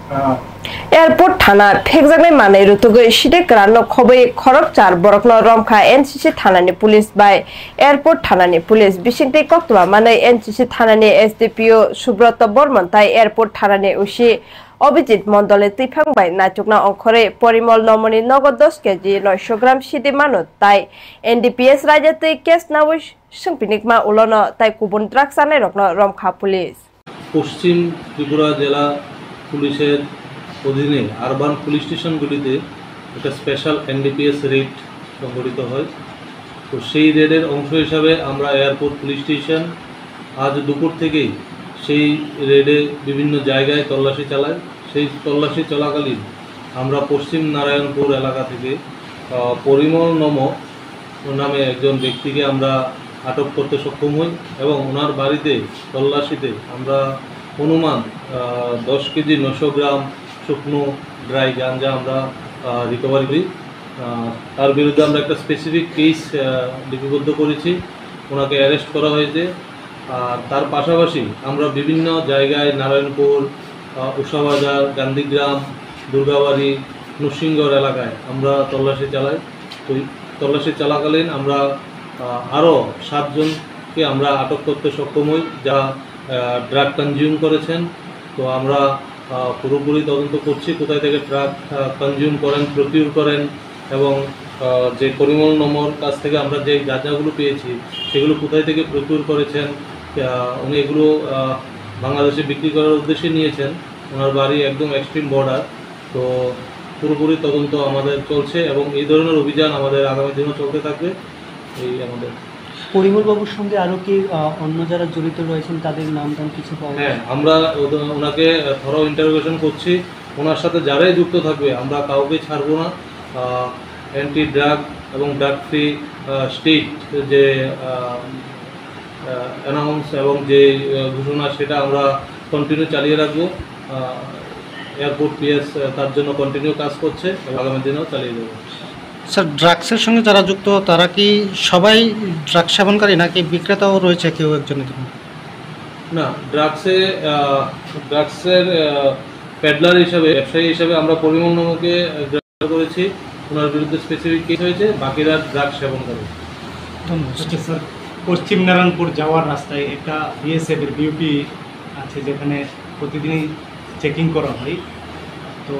Airport थाना फेकजागनाय मानै रुतुगै सिदे ग्रानो खबै खरक चार बरकनो रमखा एनसीसी थानानि पुलिस बाय एयरपोर्ट थानानि पुलिस बिसिंते कक्तवा मानै एनसीसी थानानि एसडीपीओ सुब्रत बर्मन ताय एयरपोर्ट थानानि उसी अभिजित मंडले तैफांबाय नाचुकना अंखरे परिमल नमनि नगद 10 केजी 900 ग्राम सिदे मानो ताय एनडीपीएस राज्य तै केस नावै संपिनिकमा उलनो ताय गुबुन ड्राग्स जानाय रकनो रमखा पुलिस पश्चिम त्रिपुरा जिला पुलिसेर অধীনে আরবান পুলিশ স্টেশনগুলিতে একটা স্পেশাল এনডিপিএস রেড সংগঠিত হয়। তো সেই রেডের অংশ হিসাবে আমরা এয়ারপোর্ট পুলিশ স্টেশন আজ দুপুর থেকেই সেই রেডে বিভিন্ন জায়গায় তল্লাশি চালাই। সেই তল্লাশি চলাকালীন আমরা পশ্চিম নারায়ণপুর এলাকা থেকে পরিমল নম নামে একজন ব্যক্তিকে আমরা আটক করতে সক্ষম হই এবং ওনার বাড়িতে তল্লাশিতে আমরা অনুমান 10 কেজি 900 গ্রাম শুকনো ড্রাই গাঞ্জা আমরা রিকভারি করি। তার বিরুদ্ধে আমরা একটা স্পেসিফিক কেস লিপিবদ্ধ করেছি, ওনাকে অ্যারেস্ট করা হয়েছে। আর তার পাশাপাশি আমরা বিভিন্ন জায়গায় নারায়ণপুর, উষাবাজার, গান্ধীগ্রাম, দুর্গাবাড়ি, নরসিংগড় এলাকায় আমরা তল্লাশি চালাই। তো তল্লাশি চলাকালীন আমরা আরও 7 জনকে আমরা আটক করতে সক্ষম হই যা ড্রাগ কনজিউম করেছেন। তো আমরা পুরোপুরি তদন্ত করছি কোথায় থেকে ড্রাগ কনজিউম করেন, প্রকিউর করেন এবং যে পরিমল নমর কাছ থেকে আমরা যে গাঁজাগুলো পেয়েছি সেগুলো কোথায় থেকে প্রকিউর করেছেন, উনি এগুলো বাংলাদেশে বিক্রি করার উদ্দেশ্যে নিয়েছেন। ওনার বাড়ি একদম এক্সট্রিম বর্ডার। তো পুরোপুরি তদন্ত আমাদের চলছে এবং এই ধরনের অভিযান আমাদের আগামী দিনেও চলতে থাকবে। এই আমাদের পরিমল বাবুর সঙ্গে আরও কি অন্য যারা জড়িত রয়েছেন তাদের নাম টাম কিছু পাওয়া? হ্যাঁ, আমরা ওনাকে থরো ইন্টারোগেশন করছি। ওনার সাথে যারাই যুক্ত থাকবে আমরা কাউকে ছাড়বো না। অ্যান্টি ড্রাগ এবং ড্রাগ ফ্রি স্টেট যে অ্যানাউন্স এবং যে ঘোষণা সেটা আমরা কন্টিনিউ চালিয়ে রাখবো। এয়ারপোর্ট পিএস তার জন্য কন্টিনিউ কাজ করছে এবং আগামী দিনেও চালিয়ে দেবো। স্যার, ড্রাগসের সঙ্গে যারা যুক্ত তারা কি সবাই ড্রাগস সেবনকারী নাকি বিক্রেতাও রয়েছে কেউ একজনের? না, ড্রাগসের প্যাডলার হিসাবে, ব্যবসায়ী হিসাবে আমরা পরিমল নমকে গ্রেফতার করেছি। ওনার বিরুদ্ধে স্পেসিফিক কেস হয়েছে, বাকিরা ড্রাগস সেবনকারী। ধন্যবাদ। স্যার, পশ্চিম নারায়ণপুর যাওয়ার রাস্তায় একটা বিএসএফের বিউপি আছে যেখানে প্রতিদিনই চেকিং করা হয়। তো